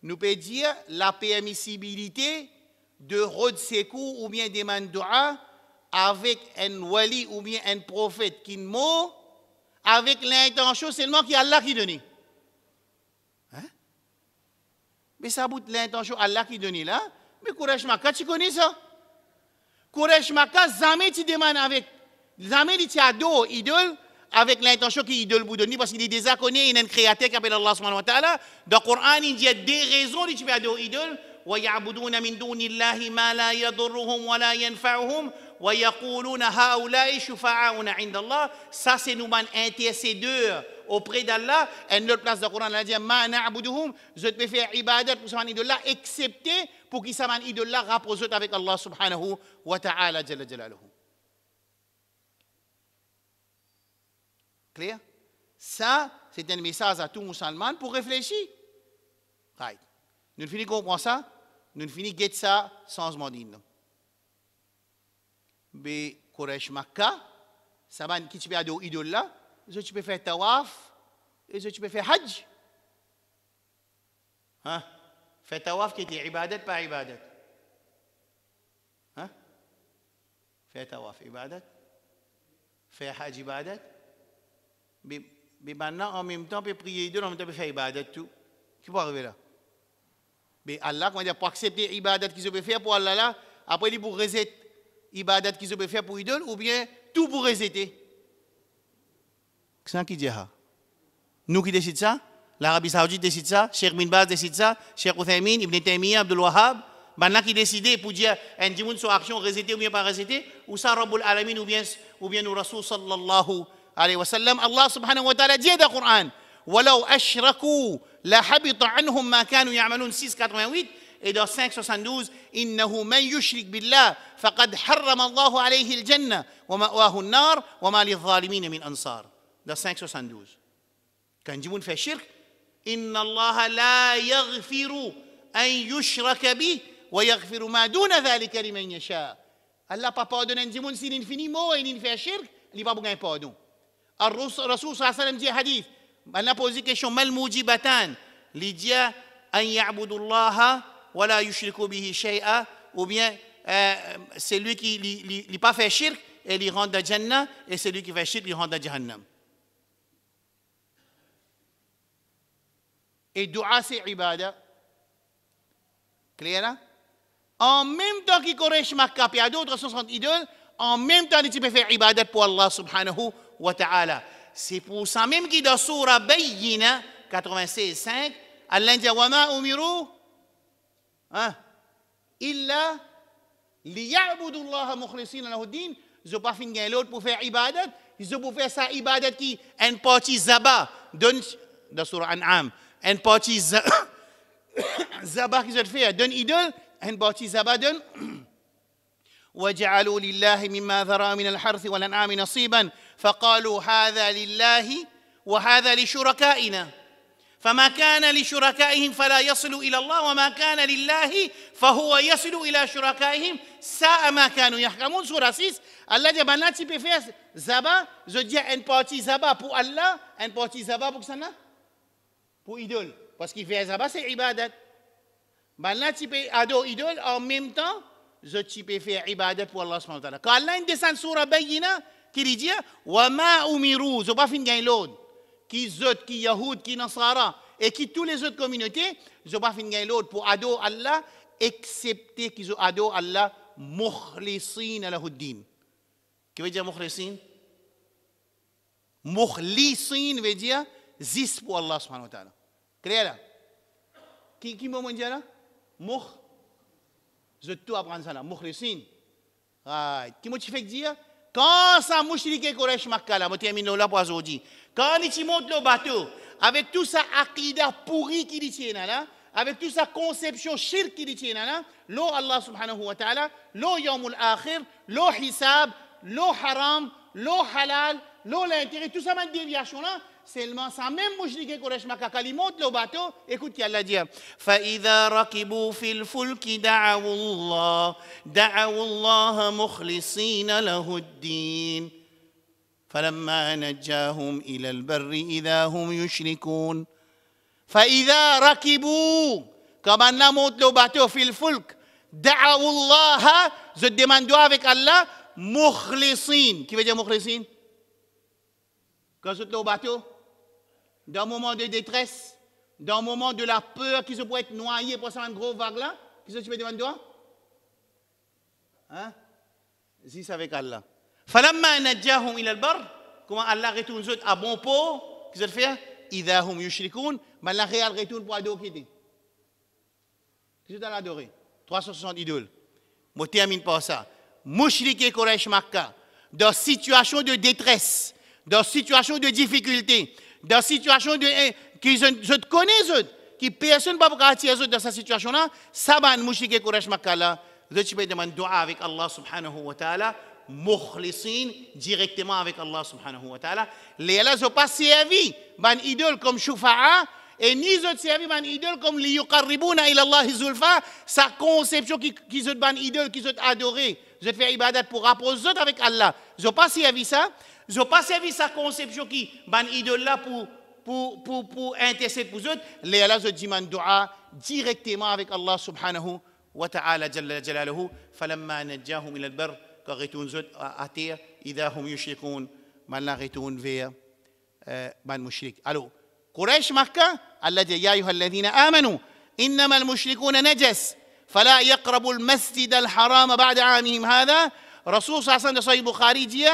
Nous peut dire la permissibilité de rod secours ou bien demande dua avec un wali ou bien un prophète qui mot avec l'intention seulement qu'il y a Allah qui donne. Mais ça bout l'intention Allah qui donne là. Mais Quraysh Makka, tu connais ça? Quraysh Makka, jamais tu demandes avec, jamais tu as deux idoles avec l'intention qu'il idole vous donne parce qu'il est déjà connu, il y a un créateur qui s'appelle Allah subhanahu wa ta'ala. Dans le Coran, il y a des raisons de tu faire deux idoles. وَيَعْبُدُونَ مِن دُونِ اللَّهِ مَا لَا يَضُرُّهُمْ وَلَا يَنْفَعُهُمْ وَيَقُولُونَ هَؤُلَاءِ شُفَعَاؤُنَا عِندَ اللَّهِ. Ça, c'est nous, intercédeurs auprès d'Allah. Et une autre place dans le Coran, elle dit مَا نَعْبُدُهُمْ. Je te fais ibadat pour ce idole là, excepté pour qu'il s'amène idole là rapproche avec Allah subhanahu wa ta'ala jalla jalaluhu. Clair? Ça, c'est un message à tout musulman pour réfléchir. Right. Nous finissons comprendre ça, nous finissons guetter ça sans mandine. Mais Quraysh Makka, ça va qui tu peux aller au idole là, tu peux faire tawaf et tu peux faire hajj. Faire tawaf qui est ibadat, pas ibadat. Faire tawaf, ibadat. Faire hajj, ibadat. Mais maintenant, en même temps, on peut prier idole, en même temps, on peut faire ibadat tout. Qui peut arriver là? Mais Allah, comment dire, pour accepter ibadat qu'ils peuvent faire pour Allah là, après il pour reset ibadat qu'ils peuvent faire pour idole, ou bien tout pour resetter. C'est ça qui dit ça. Nous qui décidons ça, l'Arabie Saoudite décide ça, Cheikh Bin Baz décide ça, Cheikh Uthaymin, Ibn Taymiyyah, Abdul Wahhab, maintenant qui décide pour dire un dimoun sur action resetter ou bien pas resetter, ou ça Rabbul Alamin ou bien nous Rasul sallallahu alayhi wa sallam. Allah subhanahu wa ta'ala dit dans le Coran, وَلَوْ أَشْرَكُوا لَحَبِطَ عَنْهُمْ مَا كَانُوا يَعْمَلُونَ 688 et dans 572 إِنَّهُ مَنْ يُشْرِكْ بِاللَّهِ فَقَدْ حَرَّمَ اللَّهُ عَلَيْهِ الْجَنَّةَ وَمَأْوَاهُ النَّارُ وَمَا لِلظَّالِمِينَ مِنْ أَنصَارٍ. Dans 572. Quand Djimoun fait shirk, إِنَّ اللَّهَ لَا يَغْفِرُ أَنْ يُشْرَكَ بِهِ وَيَغْفِرُ مَا دُونَ ذَلِكَ لِمَنْ يَشَاءُ. Allah pas pardonne Djimoun s'il finit mot et il fait shirk, il va pas gagner pardon. Rasul sallallahu alayhi wa sallam dit hadith. Elle a posé la question, mal moujibatan, l'idée an ya'budullaha wa la yushriku bihi shay'a, ou bien c'est lui qui n'a pas fait shirk et il rentre dans Jannah, et c'est lui qui fait shirk, il rentre dans Jahannam. Et dua, c'est ibadah. Clair là? En même temps qu'il Quraysh Makkah, puis il y a d'autres 60 idoles, en même temps, tu peux faire ibadat pour Allah subhanahu wa ta'ala. C'est pour ça même qu'il dans Surah Bayyina 96:5, Allah dit wa ma umiru illa liya'budu Allah mukhlisina lahu ad-din. Ils n'ont pas fini l'autre pour faire ibadat, ils ont pour faire ça ibadat qui une partie zaba donne dans Surah An'am, une partie zaba qu'ils ont fait donne idole, une partie zaba donne وجعلوا لله مما ذرى من الحرث والأنعام نصيبا فقالوا هذا لله وهذا لشركائنا فما كان لشركائهم فلا يصل إلى الله وما كان لله فهو يصل إلى شركائهم ساء ما كانوا يحكمون سورة 6 Allah dit maintenant tu peux faire zaba je dis une partie zaba pour Allah une partie zaba pour ça pour idole parce qu'il fait zaba c'est ibadat maintenant tu peux adorer idole en même temps tu peux faire ibadat pour Allah subhanahu wa ta'ala. Quand Allah descend sur la Bayyina, qui dit wa ma umiru, je pas fin gain l'autre, qui zot, qui yahoud, qui nasara et qui toutes les autres communautés, je pas fin gain l'autre pour adorer Allah excepté qu'ils adorent Allah mukhlisin lahu ad-din. Qui veut dire mukhlisin? Mukhlisin veut dire zis pour Allah subhanahu wa ta'ala. Clair là? Qui m'a dit là? Je dois tout apprendre ça là, mukhlisin. Qui m'a fait dire quand ça mouchrique Quraysh Makkah là, moi termine là pour aujourd'hui. Quand il monte le bateau avec tout ça aqida pourri qui dit là, avec tout ça conception shirk qui dit là, lo Allah subhanahu wa ta'ala, lo yawmul akhir, lo hisab, lo haram, lo halal, lo l'intérêt, tout ça ma déviation là. Seulement ça même mouchrique Quraysh Makkah quand il monte le bateau, écoute qui Allah dit fa idha rakibu fil fulki da'u Allah mukhlisina lahu ad-din falamma najjahum ila al-barri idha hum yushrikun fa idha rakibu quand on monte le bateau fil fulk da'u Allah je demande avec Allah mukhlisin qui veut dire mukhlisin quand vous êtes au bateau dans un moment de détresse, dans un moment de la peur qu'ils pourraient être noyés pour cette grosse vague là, qu'est-ce que tu peux demander toi? Hein? C'est avec Allah. Falamma najjahum ila al-bar, comment Allah retourne à bon port, qu'est-ce qu'il fait? Idha hum yushrikun, mais Allah retourne pour adorer qui? Qu'est-ce que tu as adoré? 360 idoles. Je termine par ça. Mushrik et Quraysh Makkah, dans situation de détresse, dans situation de difficulté, dans situation de qui je connais qui personne ne peut pas attirer dans cette situation là saban mushrik et Quraysh Makkah là je peux demander dua avec Allah subhanahu wa ta'ala mukhlisin directement avec Allah subhanahu wa ta'ala les là sont pas servi ban idole comme shufa'a et ni autres servi ban idole comme li yuqarribuna ila Allah zulfa sa conception qui sont ban idole qui sont adoré je fais ibadat pour rapprocher avec Allah je pas servi ça. Je n'ai pas servi sa conception qui ban idole là pour intercéder pour eux. Les Allah je demande dua directement avec Allah subhanahu wa ta'ala jalla jalaluhu. Falamma najjahum ila al-bar quand retourne à terre, idha hum yushrikun, man la retourne vers ban mushrik. Alors, Quraysh Makkah, Allah dit ya ayyuhalladhina amanu innama al-mushrikuna najas fala yaqrabu al-masjid al-haram ba'da 'amihim hadha. Rasul sallallahu alayhi wa sallam dans Sahih Bukhari dit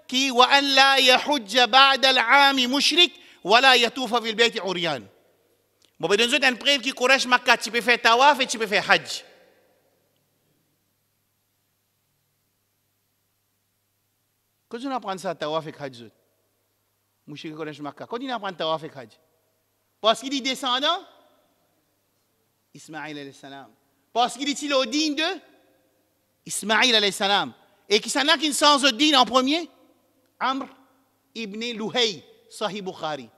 qui wa an la yahujja ba'da al-'ami mushrik wa la yatufa fil bayt 'uryan. Bon, ben une preuve qui Quraysh Makkah, tu peux faire tawaf et tu peux faire hajj. Quand on apprend ça tawaf et hajj, mushrik Quraysh Makkah, quand on apprend tawaf et hajj, parce qu'il est descendant Ismaïl alayhi salam, parce qu'il est le digne de Ismaïl alayhi salam, et qui s'en a qui sans le digne en premier. Amr ibn Luhay, Sahih Bukhari.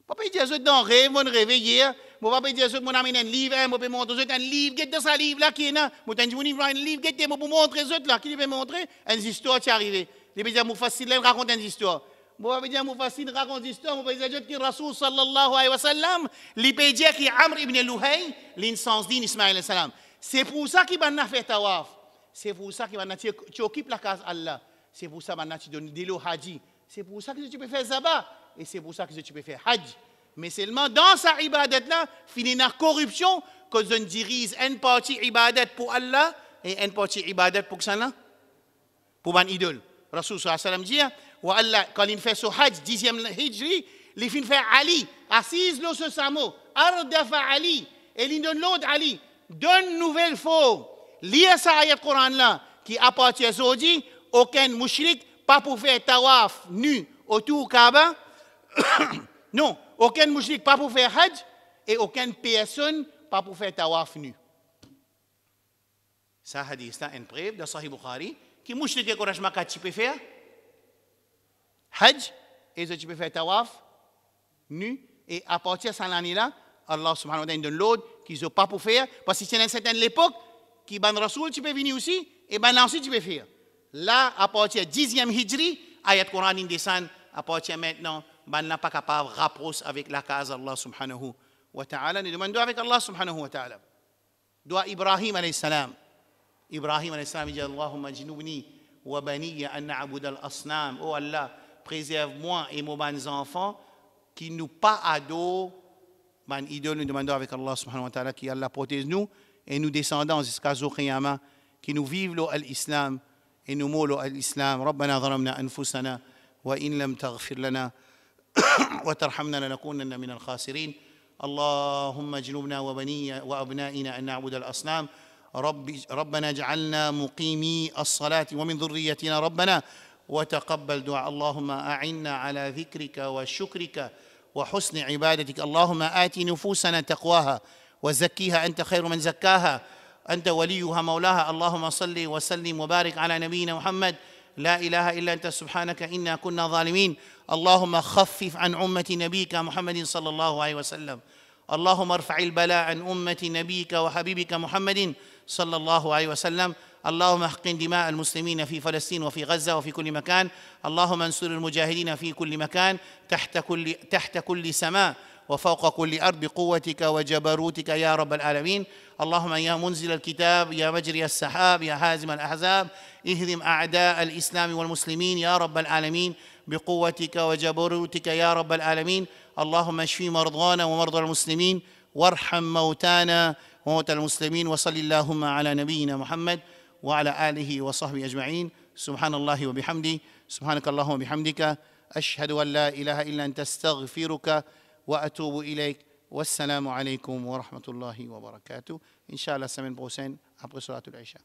Papa dit à ceux dans rêve, mon réveiller. Mon papa dit à ceux mon amène un livre, mon peut montrer un livre, get dans sa livre là qui est là. Mon t'as dit mon livre un livre, get mon pour montrer ceux là qui peut montrer une histoire qui est arrivée. Les pédiats mon facile raconte une histoire. Mon papa dit mon facile raconte une histoire, mon pédiat dit que Rasoul sallallahu alayhi wa sallam, les pédiats qui Amr ibn Luhay, l'insens din Ismaïl alayhi salam. C'est pour ça qu'il va faire tawaf. C'est pour ça qu'il va tu occupes la case Allah. C'est pour ça maintenant tu donnes des lots haji. C'est pour ça que tu peux faire zabat. Et c'est pour ça que tu peux faire hajj. Mais seulement dans sa ibadat-là, finit la corruption, que on dirige une partie ibadat pour Allah et une partie ibadat pour ça là, pour un idole. Rasul sallallahu alayhi wa sallam dit, wa Allah, quand il fait son hajj, 10e hijri, il finit faire Ali, assise le ce samo, ardafa Ali, et il donne l'autre Ali, donne nouvelle forme. Lié sa ayat Coran là, qui appartient à Saudi, aucun mushrik, pas pour faire tawaf nu autour Kaaba. Non, aucun mushrik pas pour faire hajj, et aucune personne pas pour faire tawaf nu. Ça hadith là, une preuve de Sahih Bukhari, qui mushrik et Quraysh Makkah tu peux faire hajj, et tu peux faire tawaf nu, et à partir de cette année-là, Allah subhanahu wa ta'ala donne l'ordre qu'ils n'ont pas pour faire, parce que c'est une certaine époque, qui ban Rasoul, tu peux venir aussi, et ban ensuite tu peux faire. Là, à partir du 10e hijri, ayat Coran descend, à partir maintenant, ban n'a pas capable de rapprocher avec la case Allah subhanahu wa ta'ala. Nous demandons avec Allah subhanahu wa ta'ala. Doa Ibrahim alayhi salam. Ibrahim alayhi salam dit Allahumma jinubni wa baniya an na'bud al-asnam. Oh Allah, préserve-moi et mes enfants qui nous pas ados, ban idole. Nous demandons avec Allah subhanahu wa ta'ala qui Allah protège nous et nous descendants jusqu'à Zoukiyama, qui nous vivent l'islam et nous moulons l'islam. Rabbana zalamna anfusana wa in lam taghfir lana wa tarhamna lanakunanna min al-khasirin. اللهم اجنبنا وابنائنا ان نعبد الاصنام ربنا اجعلنا مقيمي الصلاه ومن ذريتنا ربنا وتقبل دعاء اللهم اعنا على ذكرك وشكرك وحسن عبادتك اللهم آت نفوسنا تقواها وزكيها أنت خير من زكاها أنت وليها مولاها اللهم صل وسلم وبارك على نبينا محمد لا إله إلا أنت سبحانك إنا كنا ظالمين اللهم خفف عن أمة نبيك محمد صلى الله عليه وسلم اللهم ارفع البلاء عن أمة نبيك وحبيبك محمد صلى الله عليه وسلم اللهم احقن دماء المسلمين في فلسطين وفي غزة وفي كل مكان اللهم انصر المجاهدين في كل مكان تحت كل سماء وفوق كل أرض بقوتك وجبروتك يا رب العالمين اللهم يا منزل الكتاب يا مجري السحاب يا هازم الأحزاب اهزم أعداء الإسلام والمسلمين يا رب العالمين بقوتك وجبروتك يا رب العالمين اللهم اشف مرضانا ومرضى المسلمين وارحم موتانا وموتى المسلمين وصل اللهم على نبينا محمد وعلى آله وصحبه أجمعين سبحان الله وبحمده سبحانك اللهم وبحمدك أشهد أن لا إله إلا أنت استغفرك وأتوب إليك والسلام عليكم ورحمة الله وبركاته إن شاء الله la semaine prochaine après صلاة العشاء